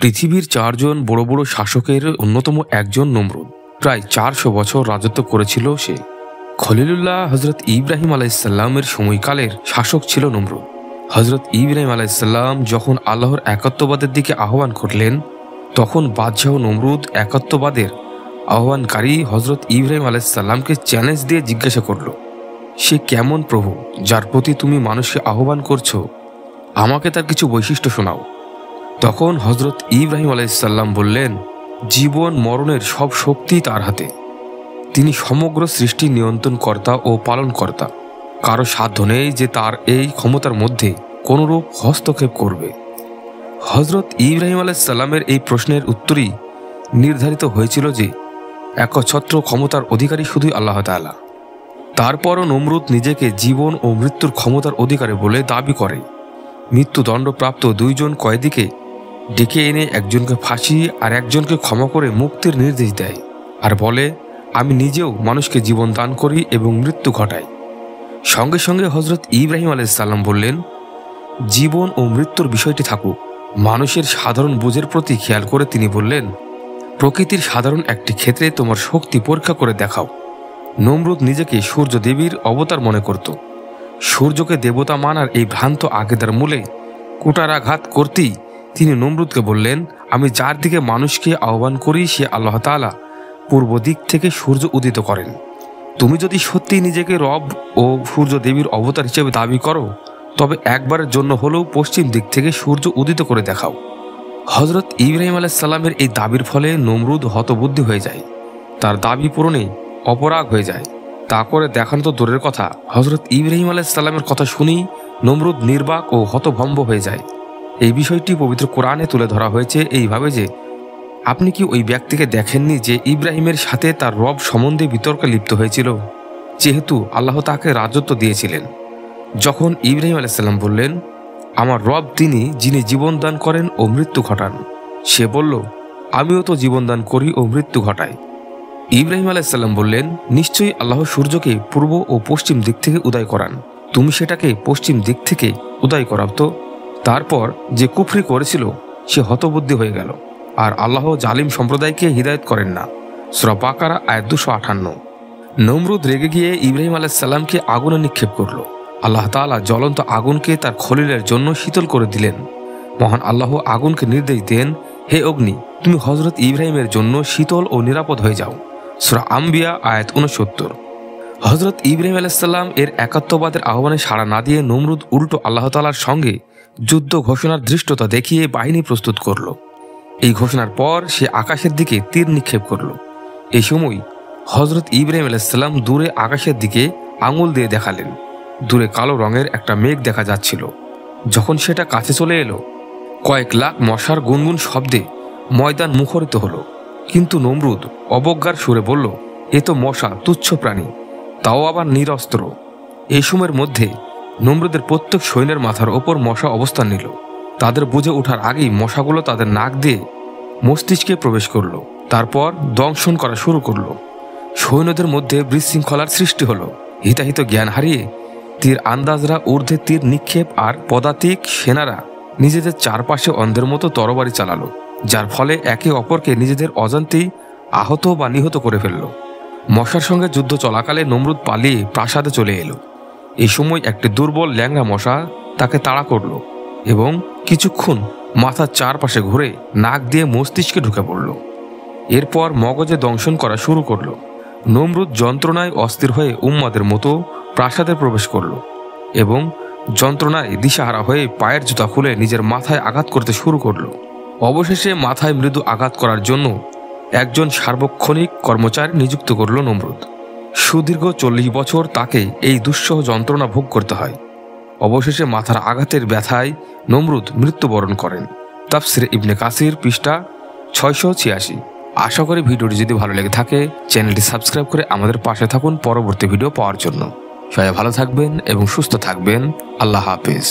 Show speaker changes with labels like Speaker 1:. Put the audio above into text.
Speaker 1: পৃথিবীর চারজন বড় বড় শাসকের অন্যতম একজন নমরুদ। প্রায় 400 বছর রাজত্ব করেছিল সে। খলিলুল্লাহ হজরত ইব্রাহিম আলাইসাল্লামের সময়কালের শাসক ছিল নমরুদ। হজরত ইব্রাহিম আলাইসাল্লাম যখন আল্লাহর একত্ববাদের দিকে আহ্বান করলেন, তখন বাদশাহ নমরুদ একত্ববাদের আহ্বানকারী হজরত ইব্রাহিম আলাইসাল্লামকে চ্যালেঞ্জ দিয়ে জিজ্ঞাসা করল, সে কেমন প্রভু যার প্রতি তুমি মানুষকে আহ্বান করছো? আমাকে তার কিছু বৈশিষ্ট্য শোনাও। তখন হজরত ইব্রাহিম আলাইসাল্লাম বললেন, জীবন মরণের সব শক্তি তার হাতে। তিনি সমগ্র সৃষ্টি নিয়ন্ত্রণকর্তা ও পালনকর্তা। কারো সাধ্য নেই যে তার এই ক্ষমতার মধ্যে কোনরূপ হস্তক্ষেপ করবে। হজরত ইব্রাহিম আলাইসাল্লামের এই প্রশ্নের উত্তরই নির্ধারিত হয়েছিল যে একচ্ছত্র ক্ষমতার অধিকারী শুধুই আল্লাহ তাআলা। তারপরও নমরুদ নিজেকে জীবন ও মৃত্যুর ক্ষমতার অধিকারী বলে দাবি করে। মৃত্যুদণ্ডপ্রাপ্ত 2 জন কয়েদিকে ডেকে এনে একজনকে ফাঁসি আর একজনকে ক্ষমা করে মুক্তির নির্দেশ দেয়, আর বলে, আমি নিজেও মানুষকে জীবন দান করি এবং মৃত্যু ঘটাই। সঙ্গে সঙ্গে হজরত ইব্রাহিম আলাইসাল্লাম বললেন, জীবন ও মৃত্যুর বিষয়টি থাকুক, মানুষের সাধারণ বোঝের প্রতি খেয়াল করে তিনি বললেন, প্রকৃতির সাধারণ একটি ক্ষেত্রে তোমার শক্তি পরীক্ষা করে দেখাও। নমরুদ নিজেকে সূর্য দেবীর অবতার মনে করত। সূর্যকে দেবতা মানার এই ভ্রান্ত আকিদার মূলে কুটারাঘাত করতেই তিনি নমরুদকে বললেন, আমি যার দিকে মানুষকে আহ্বান করি সে আল্লাহ তাআলা পূর্ব দিক থেকে সূর্য উদিত করেন। তুমি যদি সত্যি নিজেকে রব ও সূর্য দেবীর অবতার হিসেবে দাবি করো, তবে একবারের জন্য হলেও পশ্চিম দিক থেকে সূর্য উদিত করে দেখাও। হজরত ইব্রাহিম আলাইসাল্লামের এই দাবির ফলে নমরুদ হতবুদ্ধি হয়ে যায়। তার দাবি পূরণে অপরাগ হয়ে যায়। তা করে দেখানো তো দূরের কথা, হজরত ইব্রাহিম আলাইসাল্লামের কথা শুনেই নমরুদ নির্বাক ও হতভম্ব হয়ে যায়। এই বিষয়টি পবিত্র কোরআনে তুলে ধরা হয়েছে এইভাবে যে, আপনি কি ওই ব্যক্তিকে দেখেননি যে ইব্রাহিমের সাথে তার রব সম্বন্ধে বিতর্কে লিপ্ত হয়েছিল, যেহেতু আল্লাহ তাকে রাজত্ব দিয়েছিলেন? যখন ইব্রাহিম আলাইসাল্লাম বললেন, আমার রব তিনি যিনি জীবন দান করেন ও মৃত্যু ঘটান, সে বলল, আমিও তো জীবন দান করি ও মৃত্যু ঘটাই। ইব্রাহিম আলাইসাল্লাম বললেন, নিশ্চয়ই আল্লাহ সূর্যকে পূর্ব ও পশ্চিম দিক থেকে উদয় করান, তুমি সেটাকে পশ্চিম দিক থেকে উদয় করাও তো। তারপর যে কুফরি করেছিল সে হতবুদ্ধি হয়ে গেল, আর আল্লাহ জালিম সম্প্রদায়কে হিদায়ত করেন না। সূরা বাকারা আয়াত 258। নমরুদ রেগে গিয়ে ইব্রাহিম আলাইসাল্লামকে আগুনে নিক্ষেপ করল। আল্লাহ তাআলা জ্বলন্ত আগুনকে তার খলিলের জন্য শীতল করে দিলেন। মহান আল্লাহ আগুনকে নির্দেশ দেন, হে অগ্নি, তুমি হজরত ইব্রাহিমের জন্য শীতল ও নিরাপদ হয়ে যাও। সূরা আম্বিয়া আয়াত 69। হজরত ইব্রাহিম আলাইসাল্লাম এর একাত্মবাদের আহ্বানে সাড়া না দিয়ে নমরুদ উল্টো আল্লাহ তাআলার সঙ্গে যুদ্ধ ঘোষণার ধৃষ্টতা দেখিয়ে বাহিনী প্রস্তুত করল। এই ঘোষণার পর সে আকাশের দিকে তীর নিক্ষেপ করল। এই সময় হজরত ইব্রাহিম আলাইসাল্লাম দূরে আকাশের দিকে আঙুল দিয়ে দেখালেন। দূরে কালো রঙের একটা মেঘ দেখা যাচ্ছিল। যখন সেটা কাছে চলে এলো, কয়েক লাখ মশার গুনগুন শব্দে ময়দান মুখরিত হলো। কিন্তু নমরুদ অবজ্ঞার সুরে বলল, এ তো মশা, তুচ্ছ প্রাণী, তাও আবার নিরস্ত্র। এই সময়ের মধ্যে নমরুদের প্রত্যেক সৈন্যের মাথার ওপর মশা অবস্থান নিল। তাদের বুঝে ওঠার আগেই মশাগুলো তাদের নাক দিয়ে মস্তিষ্কে প্রবেশ করলো, তারপর দংশন করা শুরু করলো। সৈন্যদের মধ্যে বিশৃঙ্খলার সৃষ্টি হলো। হিতাহিত জ্ঞান হারিয়ে তীর আন্দাজরা ঊর্ধ্বে তীর নিক্ষেপ আর পদাতিক সেনারা নিজেদের চারপাশে অন্ধের মতো তরবারি চালালো, যার ফলে একে অপরকে নিজেদের অজান্তেই আহত বা নিহত করে ফেলল। মশার সঙ্গে যুদ্ধ চলাকালে নমরুদ পালিয়ে প্রাসাদে চলে এলো। এই সময় একটি দুর্বল ল্যাংড়া মশা তাকে তাড়া করল এবং কিছুক্ষণ মাথার চারপাশে ঘুরে নাক দিয়ে মস্তিষ্কে ঢুকে পড়ল। এরপর মগজে দংশন করা শুরু করল। নমরুদ যন্ত্রণায় অস্থির হয়ে উম্মাদের মতো প্রাসাদে প্রবেশ করল এবং যন্ত্রণায় দিশাহারা হয়ে পায়ের জুতা খুলে নিজের মাথায় আঘাত করতে শুরু করল। অবশেষে মাথায় মৃদু আঘাত করার জন্য একজন সার্বক্ষণিক কর্মচারী নিযুক্ত করল নমরুদ। সুদীর্ঘ 40 বছর তাকে এই দুঃসহ যন্ত্রণা ভোগ করতে হয়। অবশেষে মাথার আঘাতের ব্যথায় নমরুদ মৃত্যুবরণ করেন। তাফসিরে ইবনে কাসির, পৃষ্ঠা 686। আশা করি ভিডিওটি যদি ভালো লেগে থাকে চ্যানেলটি সাবস্ক্রাইব করে আমাদের পাশে থাকুন পরবর্তী ভিডিও পাওয়ার জন্য। সবাই ভালো থাকবেন এবং সুস্থ থাকবেন। আল্লাহ হাফেজ।